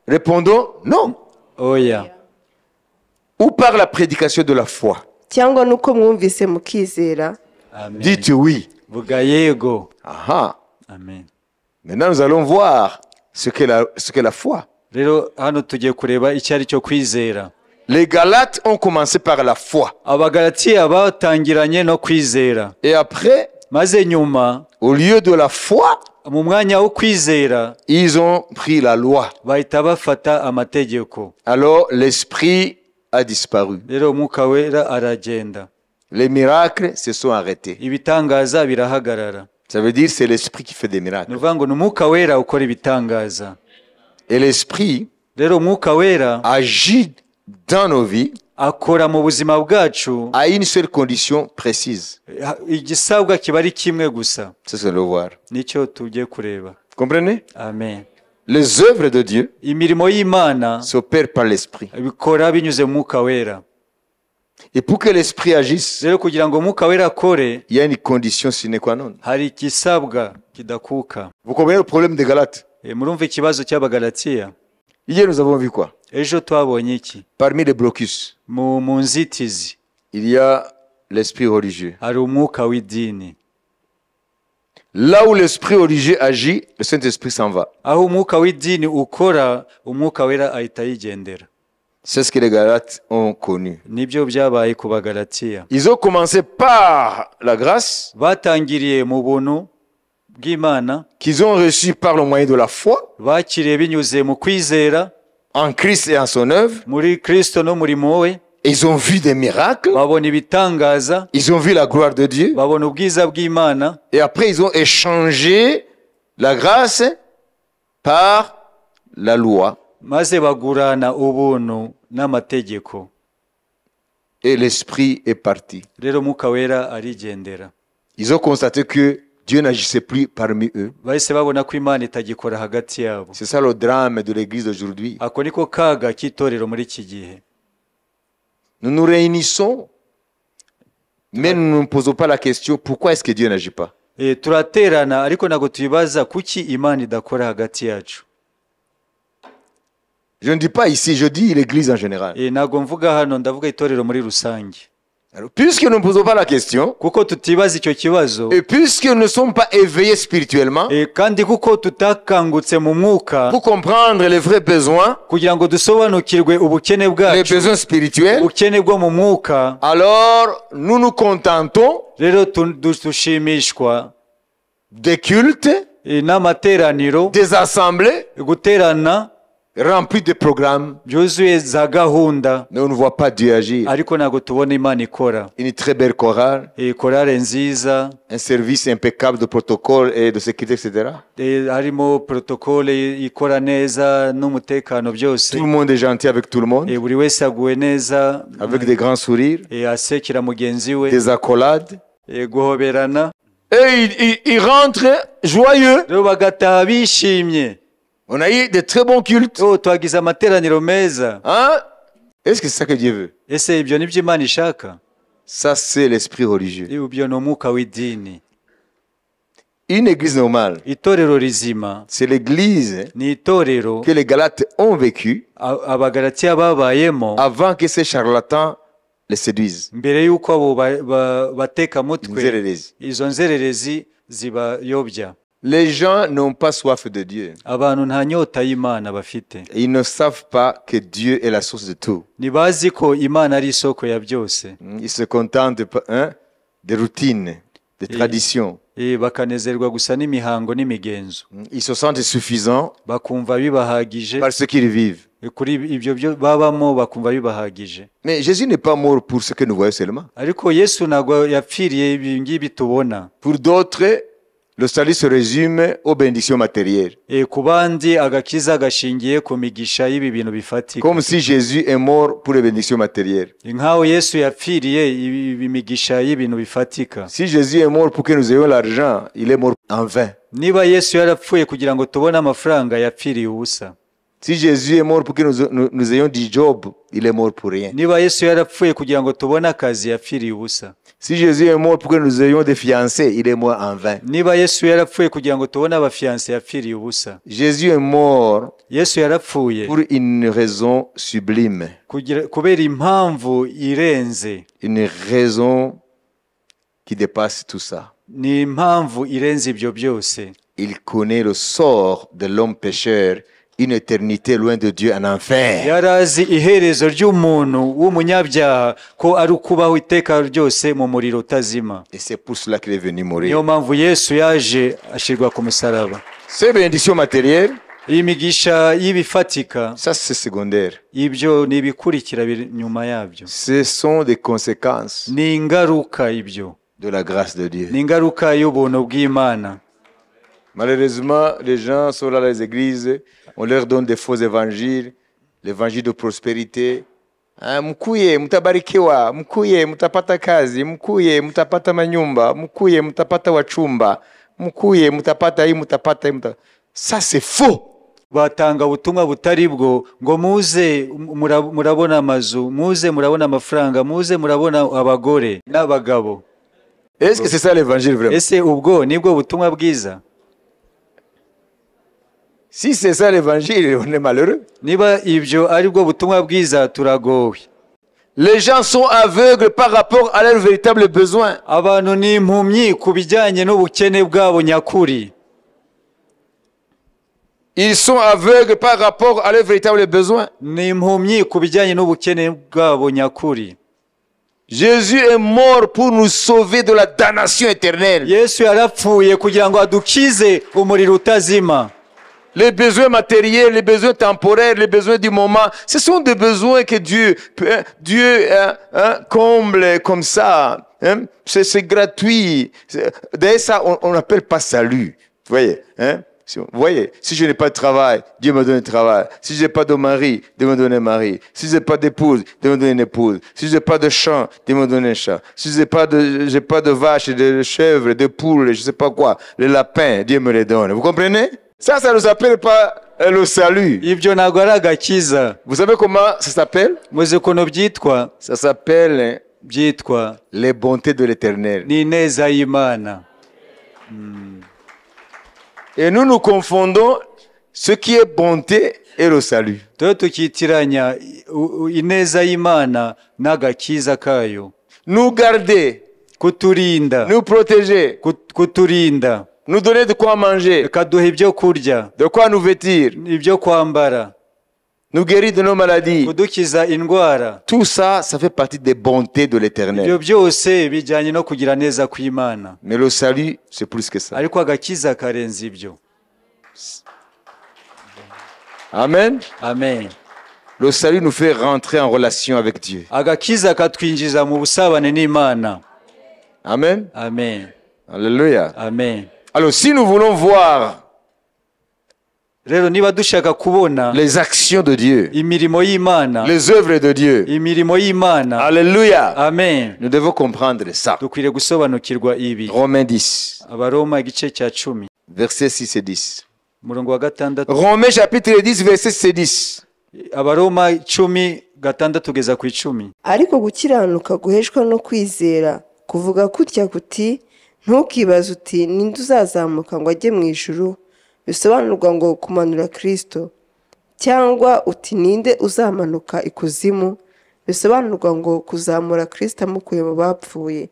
Répondons non. Oya. Ou par la prédication de la foi? Amen. Dites oui. Vuga yego. Aha. Amen. Maintenant nous allons voir ce qu'est la foi. Rero hano tugiye kureba icyari cyo kwizera. Les Galates ont commencé par la foi. Abagalatiya batangiranye no kwizera. Et après, maze nyuma, au lieu de la foi, mu mwanya wo kwizera, ils ont pris la loi. Bahita bafata amategeko. Alors l'esprit a disparu. Rero umwuka wera aragenda. Les miracles se sont arrêtés. Ibitangaza birahagarara. Ça veut dire c'est l'esprit qui fait des miracles. Nuvango n'umwuka wera ukora ibitangaza. Et l'esprit rero umwuka wera agit dans nos vies akora mu buzima bwacu à une seule condition précise. Igisabwa kiba ari kimwe gusa. C'est ce que le voir. Nicyo tugiye kureba. Comprenez? Amen. Les œuvres de Dieu imirimo y'Imana s'opèrent par l'Esprit. bikora binyuze mu Mwuka Wera. Et pour que l'Esprit agisse, Rero kugira ngo Umwuka Wera akore il y a une condition sine qua non. hari ikisabwa kidakuka. Vous comprenez le problème des Galates? Murumva ikibazo cy'Abagalatiya? Hier, nous avons vu quoi? Ejo twabonye iki? Parmi les blocus, Mu nzitizi il y a l'esprit religieux. hari umwuka w'idini. Là où l'esprit religieux agit, le Saint-Esprit s'en va. Aho umwuka w'idini ukora, Umwuka Wera ahita yigendera. C'est ce que les Galates ont connu. Nibyo byabaye ku Bagalatiya. Ils ont commencé par la grâce Batangiriye mu buntu bw'Imana, qu'ils ont reçue par le moyen de la foi bakiriye binyuze mu kwizera en Christ et en son œuvre. muri Kristo no murimo we, Ils ont vu des miracles. babona ibitangaza, Ils ont vu la gloire de Dieu. babona ubwiza bw'Imana, Et après, ils ont échangé la grâce par la loi. maze bagurana ubuntu n'amategeko. Et l'esprit est parti. Rero Umwuka Wera arigendera. Ils ont constaté que Dieu n'agissait plus parmi eux. Bahise babona ko Imana itagikora hagati yabo. C'est ça le drame de l'église d'aujourd'hui. Ako niko kaga k'itorero muri iki gihe. Nous nous réunissons, mais nous ne nous posons pas la question pourquoi est-ce que Dieu n'agit pas. Turaterana ariko ntabwo tubibaza kuki Imana idakora hagati yacu. Je ne dis pas ici, je dis l'église en général. Ntabwo mvuga hano, ndavuga itorero muri rusange. Alors, puisque nous ne posons pas la question, Kuko tutibaza icyo kibazo, et puisque nous ne sommes pas éveillés spirituellement, kandi kuko tutakangutse mu mwuka pour comprendre les vrais besoins, kugira ngo dusobanukirwe ubukene les bwacu, besoins spirituels, ubukene bwo mu mwuka, alors nous nous contentons rero dushimishwa des cultes, n'amateraniro, des assemblées guterana remplies de programmes, byuzuye za gahunda, mais on ne voit pas Dieu agir. ariko ntabwo tubona Imana ikora. Une très belle chorale, Korale nziza, un service impeccable de protocole et de sécurité, etc. harimo protokole ikora neza n'umutekano byose, Tout le monde est gentil avec tout le monde, buri wese aguwe neza, avec des grands sourires, asekera mugenzi we, des accolades. guhoberana, Et ils rentrent joyeux. rero bagataha bishimye. On a eu de très bons cultes. Twagize amateraniro meza. Hein? Est-ce que c'est ça que Dieu veut? Ese ibyo nibyo Imana ishaka? Ça, c'est l'esprit religieux. Ibyo ni umwuka w'idini. Une église normale, Itorero rizima c'est l'église ni itorero que les Galates ont vécu Abagalatiya babayemo avant que ces charlatans les séduisent. mbere y'uko abo bateka mutwe Inzererezi. izo nzererezi zibayobya. Les gens n'ont pas soif de Dieu. Abantu nta nyota y'Imana bafite. Ils ne savent pas que Dieu est la source de tout. Ntibazi ko Imana ari isoko ya byose. Ils se contentent des routines, des traditions. Bakanezerwa gusa n'imihango n'imigenzo. Ils se sentent suffisants Bakumva bibahagije. par ce qu'ils vivent. Kuri ibyo byo babamo bakumva bibahagije. Mais Jésus n'est pas mort pour ce que nous voyons seulement. Ariko Yesu ntabwo yapfiriye ibi ngibi tubona. Pour d'autres, le salut se résume aux bénédictions matérielles. Ku bandi agakiza gashingiye ku migisha y'ibi bintu bifatika. Comme si Jésus est mort pour les bénédictions matérielles. Nkaho Yesu yapfiriye ibi migisha y'ibintu bifatika. Si Jésus est mort pour que nous ayons l'argent, il est mort en vain. Niba Yesu yarapfuye kugira ngo tubone amafaranga, yapfiriye ubusa. Si Jésus est mort pour que nous ayons du job, il est mort pour rien. Niba Yesu yarapfuye kugira ngo tubone akazi, yapfiriye ubusa. Si Jésus est mort pour que nous ayons des fiancés, il est mort en vain. Niba Yesu yarapfuye kugira ngo tubone abafiancé, yapfiriye ubusa. Jésus est mort Yesu yarapfuye pour une raison sublime. kubera impamvu irenze. Une raison qui dépasse tout ça. Ni impamvu irenze ibyo byose. Il connaît le sort de l'homme pécheur, une éternité loin de Dieu en enfer. Yarazi iherezo ry'umuntu w'umunyabyaha ko ari ukubaho iteka ryose mu muriro utazima. Et c'est pour cela qu'il est venu mourir. Niyo mpamvu Yesu yaje ashirwa ku musaraba. Ces bénédictions matérielles, Iyi migisha y'ibifatika, ça c'est secondaire. ibyo ni ibikurikira nyuma yabyo. Ce sont des conséquences Ni ingaruka ibyo. de la grâce de Dieu. Ni ingaruka y'ubuntu bw'Imana. Malheureusement, les gens sont là dans les églises, on leur donne des faux évangiles, l'évangile de prospérité. Mkuye, mutabarikiwa, mkuye, mutapata kazi, mkuye, mutapata manyumba, mkuye, mutapata wachumba, mkuye, mutapata hii, mutapata hii, Ça c'est faux. batanga ubutumwa butari bwo ngo muze murabona amazu, muze murabona amafaranga, muze murabona abagore n'abagabo. Est-ce que c'est ça l'évangile vraiment? Ese ubwo nibwo butumwa bwiza? Si c'est ça l'évangile, on est malheureux. Niba ibyo ari bwo butumwa bwiza turagowe. Les gens sont aveugles par rapport à leurs véritables besoins. Abantu ni impumyi ku bijyanye n'ubukene bwabo nyakuri. Ils sont aveugles par rapport à leurs véritables besoins. Ni impumyi ku bijyanye n'ubukene bwabo nyakuri. Jésus est mort pour nous sauver de la damnation éternelle. Yesu yarapfuye kugira ngo adukize umuriro utazima. Les besoins matériels, les besoins temporaires, les besoins du moment, ce sont des besoins que Dieu comble comme ça. Hein? C'est gratuit. D'ailleurs, ça, on n'appelle pas salut. Vous voyez, hein? Vous voyez, si je n'ai pas de travail, Dieu me donne un travail. Si je n'ai pas de mari, Dieu me donne un mari. Si je n'ai pas d'épouse, Dieu me donne une épouse. Si je n'ai pas de champ, Dieu me donne un champ. Si je n'ai pas de vaches, de chèvres, de poules, je ne sais pas quoi, les lapins, Dieu me les donne. Vous comprenez? Ça ne nous appelle pas le salut. Ibyo ntabwo ari agakiza. Vous savez comment ça s'appelle? Muzi ukuntu byitwa? Ça s'appelle Byitwa les bontés de l'Éternel. ni ineza y'Imana. Et nous confondons ce qui est bonté et le salut. Tuba tukitiranya ineza y'Imana n'agakiza kayo. Nous garder, Kuturinda, nous protéger, kuturinda, nous donner de quoi manger, ikaduha ibyo kurya, de quoi nous vêtir, ibyo kwambara, nous guérir de nos maladies. kudukiza indwara. Tout ça, ça fait partie des bontés de Ibyo l'Éternel. byose bijyanye no kugira neza kw'Imana. Mais le salut, c'est plus que ça. Ariko agakiza karenze ibyo. Amen. Amen. Le salut nous fait rentrer en relation avec Dieu. Agakiza katwinjiza mu busabane n'Imana. Amen. Amen. Alléluia. Amen. Alors, si nous voulons voir Rero niba dushaka kubona les actions de Dieu, imirimo y'Imana, les œuvres de Dieu, imirimo y'Imana. Alléluia, Amen. nous devons comprendre ça. Dukwiriye gusobanukirwa ibi. Romains 10, Abaroma igice cya 10 versets 6 et 10. umurongo wa 6. Romains chapitre 10, verset 6 et 10. Abaroma 10:6 kugeza ku 10. ariko gukiranuka guheshwa no kwizera kuvuga kutya kuti ntukibaze uti ninde uzazamuka ngo ajye mu ijuru, bisobanurwa ngo kumanura Kristo, cyangwa uti ninde uzamanuka ikuzimu, bisobanurwa ngo kuzamura Kristo amukuye mu bapfuye.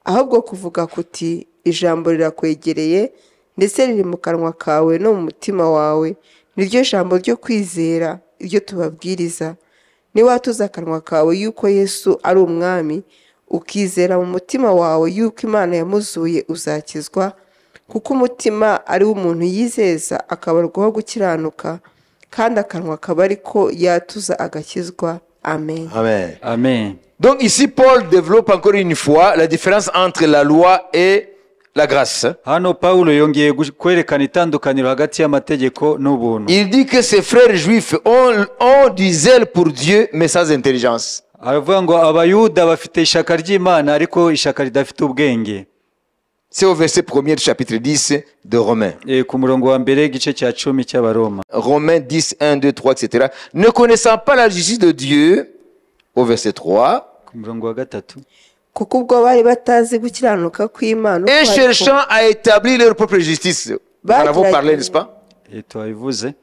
Ahubwo kuvuga kuti ijambo rirakwegereye ndetse riri mu kanwa kawe no mu mutima wawe, niryo jambo ryo kwizera iryo tubabwiriza. Niwatuza akanwa kawe yuko Yesu ari umwami, ukizera mu mutima wawe yuko Imana yamuzuye, uzakizwa, kuko umutima ari wo umuntu yizeza akabarwaho gukiranuka, kandi akanwa akaba ariko yatuza agakizwa. Amen. Amen. Amen. Donc ici, Paul développe encore une fois la différence entre la loi et la grâce. Hano Paulo yongeye kwerekana itandukaniro hagati y'amategeko n'ubuntu. Il dit que ses frères juifs ont du zèle pour Dieu, mais sans intelligence. Aravuga ngo abayuda bafite ishaka ry'Imana ariko ishaka ridafite ubwenge. C'est au verset 1er du chapitre 10 de Romains. Ku murongo wa mbere igice cya 10 cy'Abaroma. Romains 10, 1, 2, 3, etc. Ne connaissant pas la justice de Dieu, au verset 3, Ku murongo wa 3. kuko ubwo bari batazi gukiranuka kw'Imana et cherchant à établir leur propre justice. Nous en avons parlé, n'est-ce pas? Twabivuze.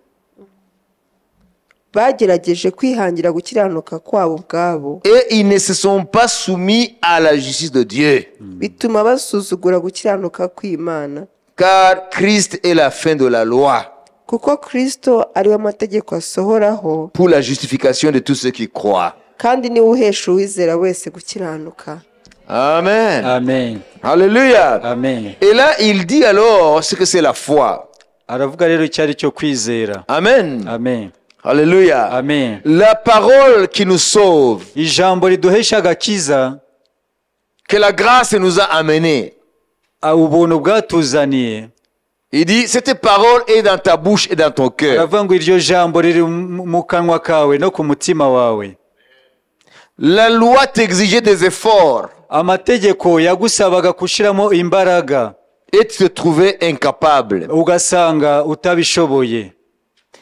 bagerageje kwihangira gukiranuka kwabo ubwabo, Et ils ne se sont pas soumis à la justice de Dieu. bituma basuzugura gukiranuka kw'Imana. Car Christ est la fin de la loi kuko Kristo ari we amategeko asohoraho, pour la justification de tous ceux qui croient. kandi niwe uhesha uwizera wese gukiranuka. Amen. Amen. Alléluia. Amen. Et là, il dit alors ce que c'est la foi. Aravuga rero icyari cyo kwizera. Amen. Amen. Alléluia. Amen. La parole qui nous sauve, Ijambo riduhesha agakiza, que la grâce nous a amenés. ubuntu bwatuzaniye. Il dit, cette parole est dans ta bouche et dans ton cœur. Aravuga ngo iryo jambo riri mu kanwa kawe no ku mutima wawe. La loi t'exigeait des efforts Amategeko yagusabaga gushiramo imbaraga, et tu te trouvais incapable. ugasanga utabishoboye.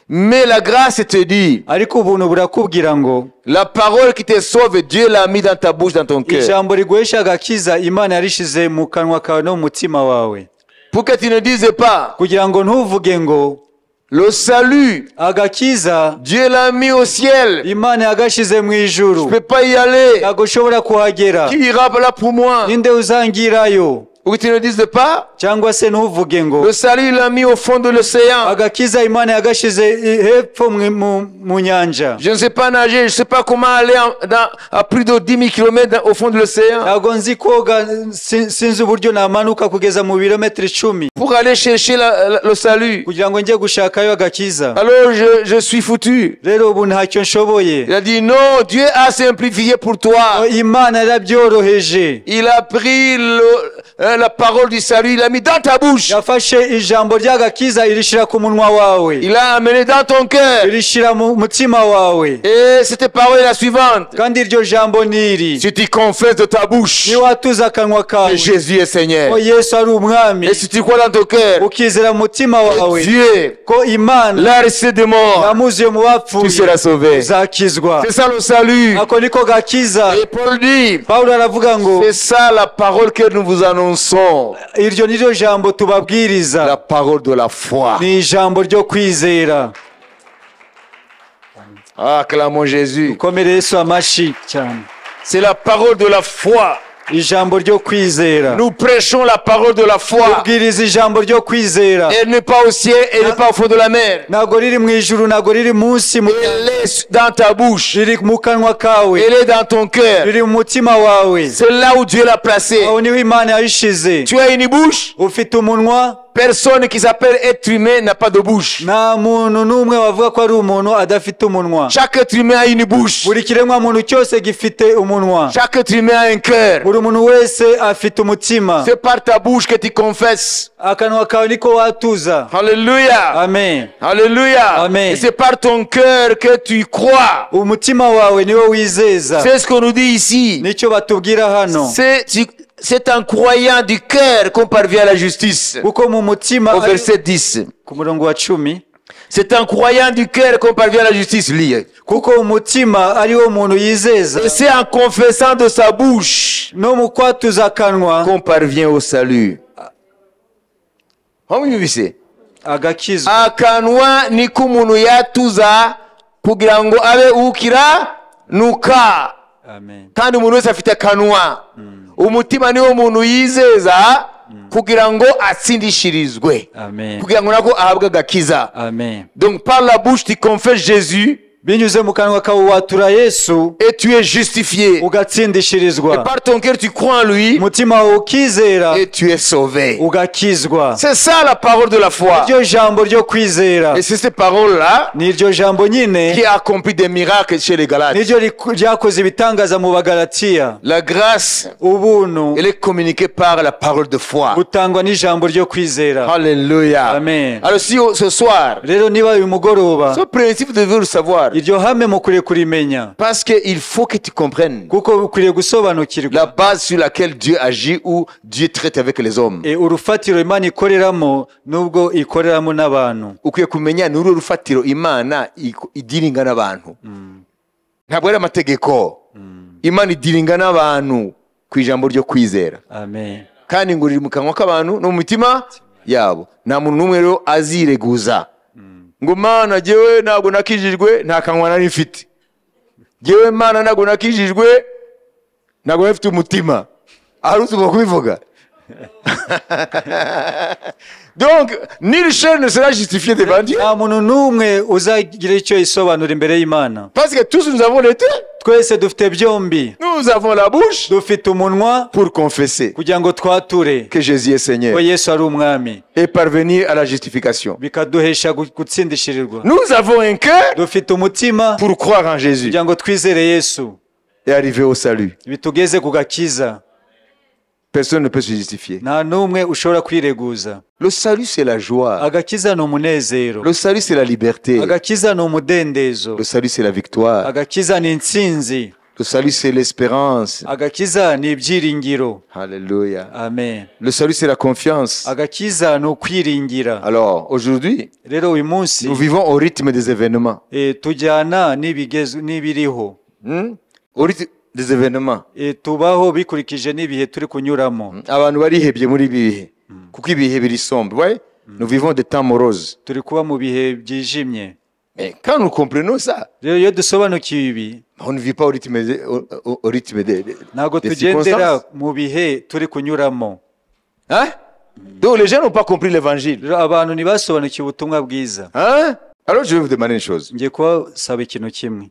Mais la grâce te dit, ariko ubuntu burakubwira ngo la parole qui te sauve, Dieu l'a mis dans ta bouche, dans ton cœur. ijambo riguhesha agakiza Imana yarishize mu kanwa kawe no mu mutima wawe, Pour que tu ne dises pas, kugira ngo ntuvuge ngo le salut, agakiza Dieu l'a mis au ciel. Imana yagashize mu Je ne ijuru, peux pas y aller. ntabwo ushobora kuhagera, Qui ira là pour moi? ninde uzangirayo? Ou que tu ne dises pas, cyangwa se ntuvuge ngo le salut il l'a mis au fond de l'océan. agakiza Imana yagashize hepfo mu nyanja. Je ne sais pas nager, je ne sais pas comment aller à plus de 10 000 km au fond de l'océan. ntabwo nzi koga, sinzi uburyo namanuka kugeza mu birometero 10 Pour aller chercher le salut. kugira ngo njye gushakayo agakiza. Alors je suis foutu. Rero ubu ntacyo nshoboye. Il a dit non, Dieu a simplifié pour toi. Imana yarabyoroheje, Il a pris la parole du salut, il l'a mis dans ta bouche. yafashe ijambo ry'agakiza irishira ku munwa wawe, Il l'a amené dans ton cœur. irishira mu mutima wawe, Et cette parole est la suivante. kandi iryo jambo niri: Si tu confesses de ta bouche niwatuza akanwa que kawe Jésus est Seigneur, ko Yesu ari umwami, et si tu crois dans ton cœur ukizera mu mutima wawe que Dieu ko Imana l'a ressuscité des morts, yamuzuye mu tu bapfuye, seras sauvé. uzakizwa. C'est ça le salut. Ako niko gakiza. Et Paul dit, Pawulo aravuga ngo c'est ça la parole que nous vous annonçons. iryo niryo jambo La tubabwiriza, parole de la foi. ni ijambo ryo kwizera. Acclamons Jésus. Komere Yesu amashi cyane. C'est la parole de la foi. Ijambo ryo kwizera. Nous prêchons la parole de la foi. Tubwiriza ijambo ryo kwizera. Elle n'est pas au ciel, elle n'est pas au fond de la mer. Ntabwo riri mu ijuru, ntabwo riri munsi, Elle est dans ta bouche. riri mu kanwa kawe, Elle est dans ton cœur. riri mu mutima wawe. C'est là où Dieu l'a placé. Aho niho Imana yayishize. Tu as une bouche. Ufite umunwa. Personne qui s'appelle être humain n'a pas de bouche. Nta muntu n'umwe wavuga ko ari umuntu adafite umunwa. Chaque être humain a une bouche. Buri kiremwa muntu cyose gifite umunwa. Chaque être humain a un cœur. Buri muntu wese afite umutima. C'est par ta bouche que tu confesses. Akanwa kawe niko watuza. Alléluia. Amen. Alléluia. Amen. Et c'est par ton cœur que tu crois. Umutima wawe niwo wizeza. C'est ce qu'on nous dit ici. Nicyo batubwira hano. C'est en croyant du cœur qu'on parvient à la justice. Kuko mu mutima Au verset 10. ku murongo wa 10, C'est en croyant du cœur qu'on parvient à la justice. Lis. kuko umutima ariwo muntu yizeza, Et c'est en confessant de sa bouche no mu kwatuza akanwa qu'on parvient au salut. Hamwumvise? agakizwa. Akanwa niko umuntu yatuza kugira ngo abe ukiranuka. Amen. Kandi umuntu wese afite akanwa. Umutima niwo umuntu yizeza kugira ngo atsindishirizwe. Amen. Kugira ngo nako ahabwe agakiza. Amen. Donc par la bouche tu confesses Jésus Binyuze mu kanwa kawe watura Yesu, et tu es justifié. Et ugatsindishirizwa. par ton cœur tu crois en lui Umutima wawe ukizera, et tu es sauvé. ugakizwa. C'est ça la parole de la foi. Iryo jambo ryo kwizera Et c'est cette parole-là ni iryo jambo nyine qui a accompli des miracles chez les Galates. niryo ryakoze ibitangaza mu Bagalatiya. La grâce, Ubuntu elle est communiquée par la parole de foi. butangwa n'ijambo ryo kwizera. Alléluia. Amen. Alors si ce soir, Rero niba uyu mugoroba ce principe, vous devez le savoir. iryo hame mukwiriye kurimenya, Parce qu'il faut que tu comprennes kuko ukwiriye gusobanukirwa la base sur laquelle Dieu agit ou Dieu traite avec les hommes. urufatiro Imana ikoreramo nubwo ikoreramo n'abantu. Ukwiye kumenya ni uruhe rufatiro Imana idiringa n'abantu. Ntabwo ari amategeko. Imana idiringa n'abantu ku ijambo ryo kwizera. Amen. Kandi ngo riri mu kanwa k'abantu no mu mitima yabo. Nta muntu n'umwe rero azireguza ngo Mana jyewe ntabwo nakijijwe, nta kanwa nari mfite. Jyewe Mana ntabwo nakijijwe, ntabwo mfite umutima. Aruzi ngo kubivuga. Donc, nul chair ne sera justifié devant Dieu. Nta muntu n'umwe uzagira icyo isobanura imbere y'Imana. Parce que tous nous avons les deux. Twese dufite byombi. Nous avons la bouche Dufite umunwa pour confesser kugira ngo twature que Jésus est Seigneur ko Yesu ari umwami, et parvenir à la justification. bikaduhesha gutsindishirirwa. Nous avons un cœur Dufite umutima pour croire en Jésus kugira ngo twizere Yesu, et arriver au salut. bitugeze ku gakiza. Personne ne peut se justifier. Nta n'umwe ushobora kwireguza. Le salut, c'est la joie. Agakiza ni umunezero. Le salut, c'est la liberté. Agakiza ni umudendezo. Le salut, c'est la victoire. Agakiza ni intsinzi. Le salut, c'est l'espérance. agakiza ni ibyiringiro. Alléluia. Amen. Le salut, c'est la confiance. Agakiza ni ukwiringira. Alors, aujourd'hui, Rero uyu munsi nous vivons au rythme des événements. tujyana n'ibiriho. Au rythme des événements. Tubaho bikurikije n'ibihe turi kunyuramo. Abantu barihebye muri ibi bihe. Kuko ibihe biri sombre. Ouais? Nous vivons des temps moroses. Turi kuba mu bihe byijimye. Mais quand nous comprenons ça, Rero iyo dusobanukiwe ibi, on ne vit pas au rythme ntabwo des tugendera circonstances. mu bihe turi kunyuramo. Hein? Donc les gens n'ont pas compris l'évangile. Rero abantu ntibasobanukiwe ubutumwa bwiza. Hein? Alors je vais vous demander une chose. Ngiye kubasaba ikintu kimwe.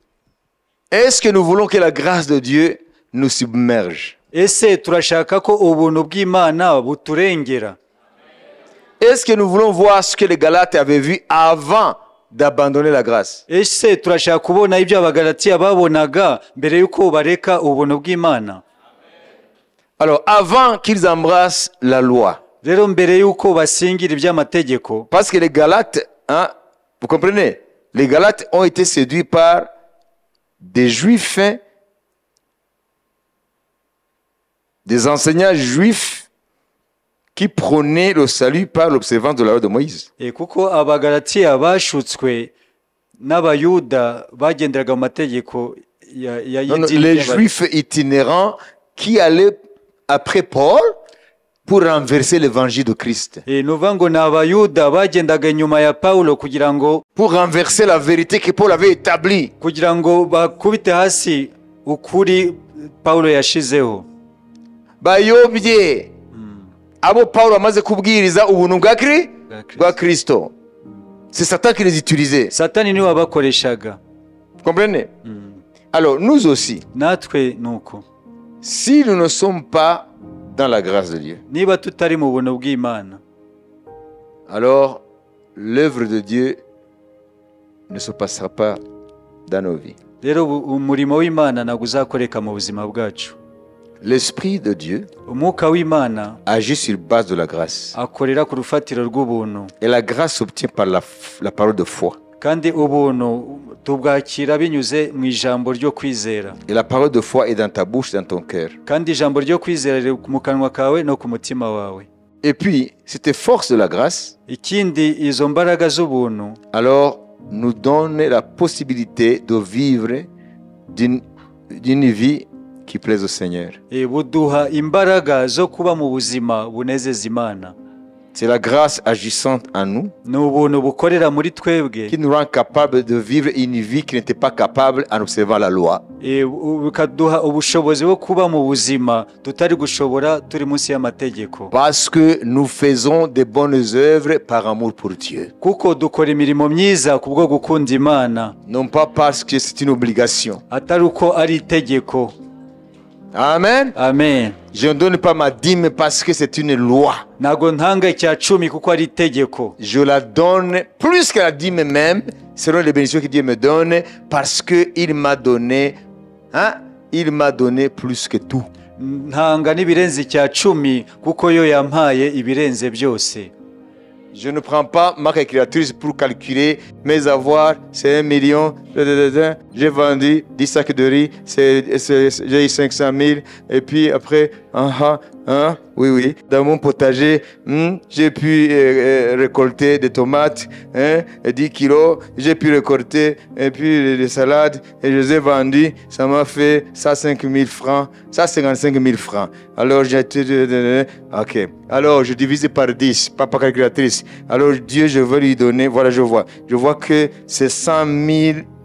Est-ce que nous voulons que la grâce de Dieu nous submerge? Ese turashaka ko ubuntu bw'Imana buturengera? Est-ce que nous voulons voir ce que les Galates avaient vu avant d'abandonner la grâce? Ese turashaka kubona ibyo abagalatiya babonaga mbere yuko bareka ubuntu bw'Imana? Alors, avant qu'ils embrassent la loi. Rero mbere yuko basingira iby'amategeko, Parce que les Galates, hein, vous comprenez? Les Galates ont été séduits par des juifs, des enseignants juifs qui prônaient le salut par l'observance de la loi de Moïse. kuko abagalatiya bashutswe n'abayuda bagenderaga mu mategeko ya Non, non, les juifs itinérants qui allaient après Paul pour renverser l'évangile de Christ. nuvuga ngo ni abayuda bagendaga inyuma ya Pawulo kugira ngo Renverser la vérité que Paul avait établie. bakubite hasi ukuri Pawulo yashizeho. Bayobye abo Paulo amaze kubwiriza ubuntu bwa Kristo. C'est Satan qui les utilisait. Satani niwe wabakoreshaga. Vous comprenez? Alors nous aussi, Natwe nuko. si nous ne sommes pas dans la grâce de Dieu, Niba tutari mu buntu bw'Imana, alors l'œuvre de Dieu ne se passera pas dans nos vies. rero umurimo w'Imana ntabwo uzakoreka mu buzima bwacu. L'Esprit de Dieu Umwuka w'Imana agit sur base de la grâce. akorera ku rufatiro rw'ubuntu, Et la grâce s'obtient par la parole de foi. kandi ubuntu tubwakira binyuze mu ijambo ryo kwizera. Et la parole de foi est dans ta bouche, dans ton cœur. Kandi ijambo ryo kwizera riri mu kanwa kawe no ku mutima wawe. Et puis, cette force de la grâce, Ikindi, izo mbaraga z'ubuntu alors, nous donne la possibilité de vivre d'une vie qui plaise au Seigneur. buduha imbaraga zo kuba mu buzima bunezeza Imana. C'est la grâce agissante en nous Ni ubuntu bukorera muri twebwe, qui nous rend capables de vivre une vie qui n'était pas capable en observant la loi. bikaduha ubushobozi bwo kuba mu buzima tutari gushobora turi munsi y'amategeko. Parce que nous faisons de bonnes œuvres par amour pour Dieu. Kuko dukora imirimo myiza kubwo gukunda Imana, Non pas parce que c'est une obligation. atari uko ari itegeko. Amen. Amen. Je ne donne pas ma dîme parce que c'est une loi. Ntabwo ntanga icya cumi kuko ari itegeko. Je la donne plus que la dîme même, selon les bénédictions que Dieu me donne, parce qu'il m'a donné, hein, il m'a donné plus que tout. Ntanga n'ibirenze icya cumi kuko yo yampaye ibirenze byose. Je ne prends pas ma calculatrice pour calculer mes avoirs, c'est 1 million, j'ai vendu 10 sacs de riz, j'ai eu 500 000, et puis après, oui, dans mon potager, j'ai pu récolter des tomates, 10 kilos, j'ai pu récolter, et puis des salades, et je les ai vendues, ça m'a fait 105 000 francs, 155 000 francs. Alors ok, alors je divise par 10, pas par calculatrice. Alors Dieu, je veux lui donner, voilà, je vois que c'est 100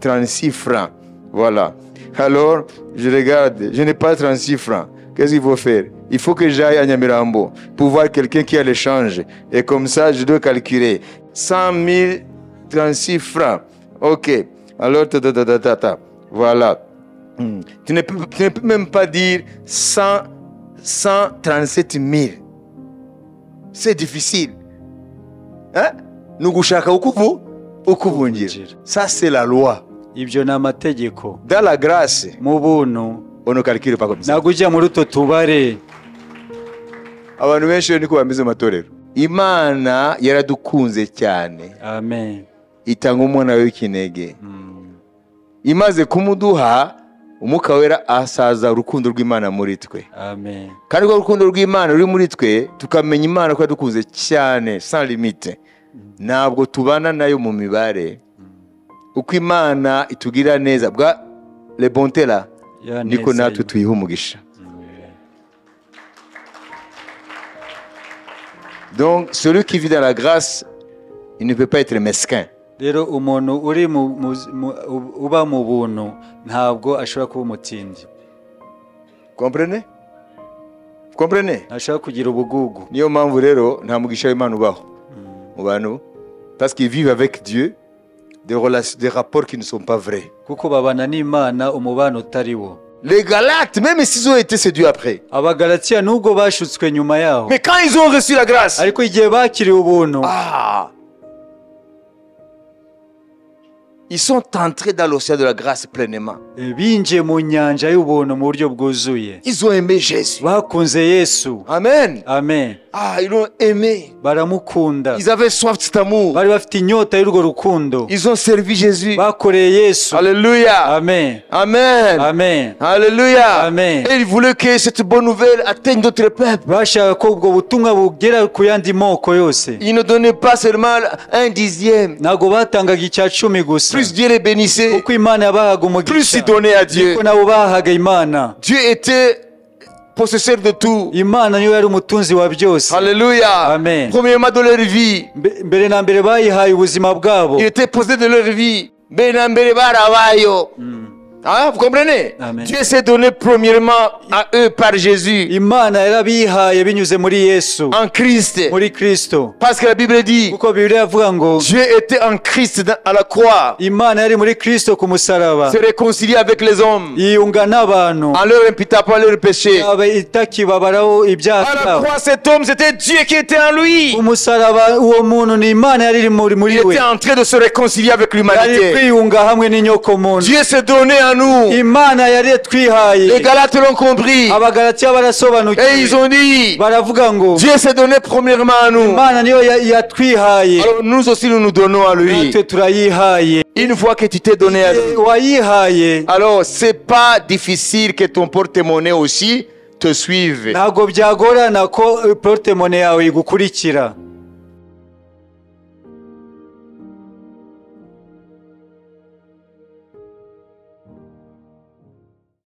036 francs, voilà. Alors, je regarde, je n'ai pas 36 francs. Qu'est-ce qu'il faut faire? Il faut que j'aille à Nyamirambo pour voir quelqu'un qui a l'échange. Et comme ça, je dois calculer 100 036 francs. Ok. Alors, voilà. Tu ne peux même pas dire 137 000. C'est difficile. Hein? Ça, c'est la loi. Ibyo ni amategeko. Dans la grâce, Mu buntu on ne calcule pas comme ça. ntabwo ujya muri utwo tubare. Abantu benshi niko bameze amatorero. Imana yaradukunze cyane. Amen. Itanga umwana we w'ikinege. Imaze kumuduha, umwuka wera asaza urukundo rw'Imana muri twe. amen Kandi urwo rukundo rw'Imana ruri muri twe tukamenya Imana ko yadukunze cyane sans limite. Ntabwo tubana nayo mu mibare. Uko Imana itugira neza bwa le bonté là Ya niko neza natwe tuyiha umugisha. Donc celui qui vit dans la grâce, il ne peut pas être mesquin. rero umuntu uri uba mu buntu ntabwo ashobora kuba umutindi. Comprenez? Vous comprenez? Ntashobora kugira ubugugu. Niyo mpamvu rero nta mugisha w'Imana ubaho mu bantu, parce qu'ils vivent avec Dieu des rapports qui ne sont pas vrais. kuko babana n'Imana umubano utari wo. Les Galates, même s'ils ont été séduits après, Abagalatiya nubwo bashutswe nyuma yaho, mais quand ils ont reçu la grâce, ariko igihe bakiriye ubuntu, ils sont entrés dans l'océan de la grâce pleinement. binjiye mu nyanja y'ubuntu mu buryo bwuzuye. Ils ont aimé Jésus. Bakunze Yesu. Amen. Amen. Ils l'ont aimé. Baramukunda. Ils avaient soif de cet amour. Bari bafite inyota y'urwo rukundo. Ils ont servi Jésus. Bakoreye Yesu. Alléluia. Amen. Amen. Amen. Alléluia. Amen. Et ils voulaient que cette bonne nouvelle atteigne d'autres peuples. Bashaka ko ubwo butumwa bugera ku yandi moko yose. Ils ne donnaient pas seulement 1/10. Ntabwo batangaga icya cumi gusa. Plus Dieu les bénissait, Uko Imana yabahaga umugisha, plus ils donnaient à Dieu. niko nabo bahaga Imana. Dieu était possesseur de tout. Imana niyo yari umutunzi wa byose. Alléluia. Amen. Premièrement de leur vie, Mbere na mbere bayihaye ubuzima bwabo. il était posé de leur vie. Benambere barabayo. Vous comprenez? Amen. Dieu s'est donné premièrement à eux par Jésus, Imana yarabihaye binyuze muri Yesu, en Christ. muri Kristo. Parce que la Bible dit, Kuko Bibiliya avuga ngo Dieu était en Christ à la croix, Imana yari muri Kristo ku musaraba, se réconcilier avec les hommes, yiyunga n'abantu, en leur imputant pas leurs péchés. itakibabaraho ibyaha À la byabo. croix, cet homme, c'était Dieu qui était en lui. Umusaraba uwo muntu ni Imana yari iri muri Il we, était en train de se réconcilier avec yari l'humanité. kwiyunga hamwe n'inyoko muntu. Dieu s'est donné à nous. Imana yari twihaye. Les Galates l'ont compris. Abagalatiya Et barasobanukiwe, ils ont dit, baravuga ngo Dieu s'est donné premièrement à nous. Imana niyo yatwihaye, Alors nous aussi, nous nous donnons à lui. natwe turayihaye. Une fois que tu t'es donné à lui, Wayihaye, alors c'est pas difficile que ton porte-monnaie aussi te suive. ntabwo byagorana ko portemone yawe igukurikira.